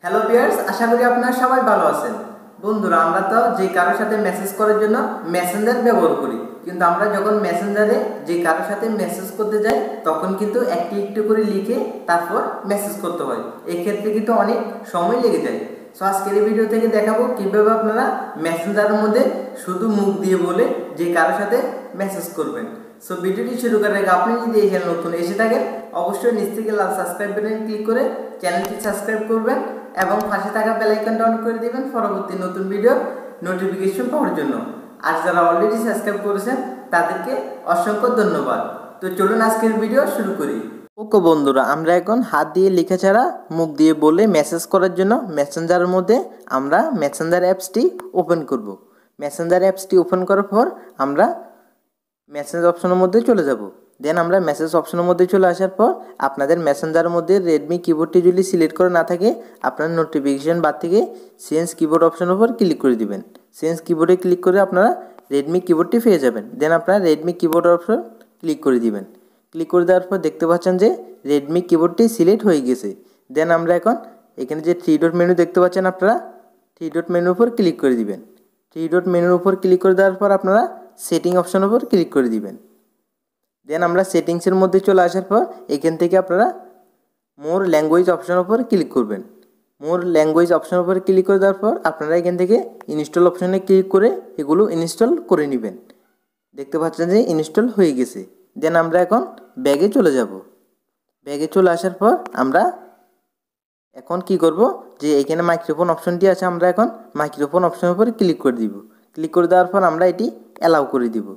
Hello viewers, আশা করি আপনারা সবাই ভালো আছেন। বন্ধুরা, আমরা তো যে কারোর সাথে মেসেজ করার জন্য মেসেঞ্জার ব্যবহার করি, কিন্তু আমরা যখন মেসেঞ্জারে যে কারোর সাথে মেসেজ করতে যাই তখন কিন্তু একটি একটু করে লিখে তারপর মেসেজ করতে হয়। এই ক্ষেত্রে কিন্তু অনেক সময় লেগে যায়। সো আজকের এই ভিডিও থেকে দেখাবো কিভাবে আপনারা মেসেঞ্জারের মধ্যে শুধু মুখ দিয়ে বলে যে কারোর সাথে মেসেজ করবেন। সো ভিডিওটি শুরু করার আগে আপনি যদি এই চ্যানেল নতুন এসে থাকেন, অবশ্যই নিচ থেকে লাল সাবস্ক্রাইব বাটনে ক্লিক করে চ্যানেলটি সাবস্ক্রাইব করবেন এবং পাশে থাকা বেল আইকনটা অন করে দিবেন পরবর্তী নতুন ভিডিও নোটিফিকেশন পাওয়ার জন্য। আর যারা অলরেডি সাবস্ক্রাইব করেছেন তাদেরকে অসংখ্য ধন্যবাদ। তো চলুন আজকের ভিডিও শুরু করি। ওকে বন্ধুরা, আমরা এখন হাত দিয়ে লেখা ছাড়া মুখ দিয়ে বলে মেসেজ করার জন্য মেসেঞ্জারের মধ্যে আমরা মেসেঞ্জার অ্যাপসটি ওপেন করব। মেসেঞ্জার অ্যাপসটি ওপেন করার পর আমরা মেসেজ অপশনের মধ্যে চলে যাব। দেন আমরা মেসেজ অপশনের মধ্যে চলে আসার পর আপনাদের মেসেঞ্জারের মধ্যে রেডমি কিবোর্ডটি যদি সিলেক্ট করে না থাকে, আপনার নোটিফিকেশন বার থেকে চেঞ্জ কিবোর্ড অপশনের উপর ক্লিক করে দিবেন। চেঞ্জ কিবোর্ডে ক্লিক করে আপনারা রেডমি কিবোর্ডটি পেয়ে যাবেন। দেন আপনারা রেডমি কিবোর্ড অপশন ক্লিক করে দিবেন। ক্লিক করে দেওয়ার পর দেখতে পাচ্ছেন যে রেডমি কিবোর্ডটি সিলেক্ট হয়ে গেছে। দেন আমরা এখন এখানে যে থ্রি ডট মেনু দেখতে পাচ্ছেন, আপনারা থ্রি ডট মেনুর উপর ক্লিক করে দিবেন। থ্রি ডট মেনুর উপর ক্লিক করে দেওয়ার পর আপনারা সেটিং অপশনের উপর ক্লিক করে দিবেন। দেন আমরা সেটিংসের মধ্যে চলে আসার পর এখান থেকে আপনারা মোর ল্যাঙ্গুয়েজ অপশনের উপর ক্লিক করবেন। মোর ল্যাঙ্গুয়েজ অপশনের উপর ক্লিক করে দেওয়ার পর আপনারা এখান থেকে ইনস্টল অপশনে ক্লিক করে এগুলো ইনস্টল করে নেবেন। দেখতে পাচ্ছেন যে ইনস্টল হয়ে গেছে। দেন আমরা এখন ব্যাগে চলে যাব। ব্যাগে চলে আসার পর আমরা এখন কি করব, যে এখানে মাইক্রোফোন অপশনটি আছে, আমরা এখন মাইক্রোফোন অপশনের উপর ক্লিক করে দিব। ক্লিক করে দেওয়ার পর আমরা এটি অ্যালাউ করে দিব।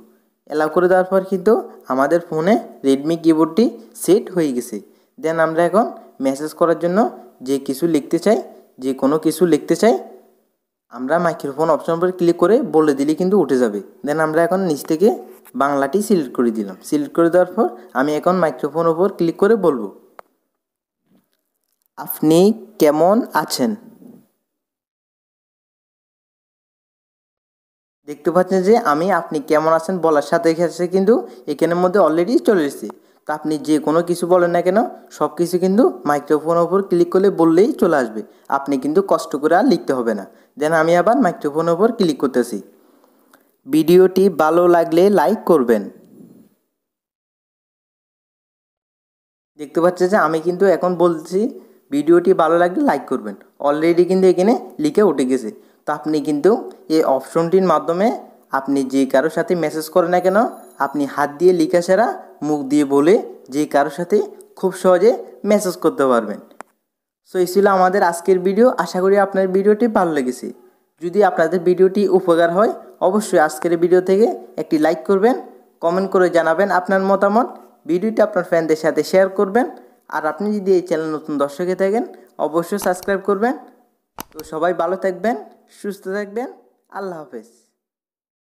অ্যালাউ করে দেওয়ার পর কিন্তু আমাদের ফোনে রেডমি কিবোর্ডটি সেট হয়ে গেছে। দেন আমরা এখন মেসেজ করার জন্য যে কিছু লিখতে চাই, যে কোনো কিছু লিখতে চাই, আমরা মাইক্রোফোন অপশন উপর ক্লিক করে বলে দিলে কিন্তু উঠে যাবে। দেন আমরা এখন নিচ থেকে বাংলাটি সিলেক্ট করে দিলাম। সিলেক্ট করে দেওয়ার পর আমি এখন মাইক্রোফোন উপর ক্লিক করে বলবো, আপনি কেমন আছেন। দেখতে পাচ্ছেন যে আমি আপনি কেমন আছেন বলার সাথে সাথে কিন্তু এখানের মধ্যে অলরেডি চলে এসেছে। তো আপনি যে কোনো কিছু বলেন না কেন, সব কিছু কিন্তু মাইক্রোফোনের উপর ক্লিক করলে বললেই চলে আসবে। আপনি কিন্তু কষ্ট করে আর লিখতে হবে না। দেন আমি আবার মাইক্রোফোনের উপর ক্লিক করতেছি। ভিডিওটি ভালো লাগলে লাইক করবেন। দেখতে পাচ্ছেন যে আমি কিন্তু এখন বলছি ভিডিওটি ভালো লাগলে লাইক করবেন, অলরেডি কিন্তু এখানে লিখে উঠে গেছে। তো আপনি কিন্তু এই অপশনটির মাধ্যমে আপনি যে কারোর সাথে মেসেজ করেন না কেন, আপনি হাত দিয়ে লেখা ছাড়া মুখ দিয়ে বলে যে কারোর সাথে খুব সহজে মেসেজ করতে পারবেন। সো এই ছিল আমাদের আজকের ভিডিও। আশা করি আপনার ভিডিওটি ভালো লেগেছে। যদি আপনাদের ভিডিওটি উপকার হয়, অবশ্যই আজকের ভিডিও থেকে একটি লাইক করবেন, কমেন্ট করে জানাবেন আপনার মতামত, ভিডিওটি আপনার ফ্রেন্ডদের সাথে শেয়ার করবেন। আর আপনি যদি এই চ্যানেল নতুন দর্শকে থাকেন, অবশ্যই সাবস্ক্রাইব করবেন। তো সবাই ভালো থাকবেন, সুস্থ থাকবেন। আল্লাহ হাফেজ।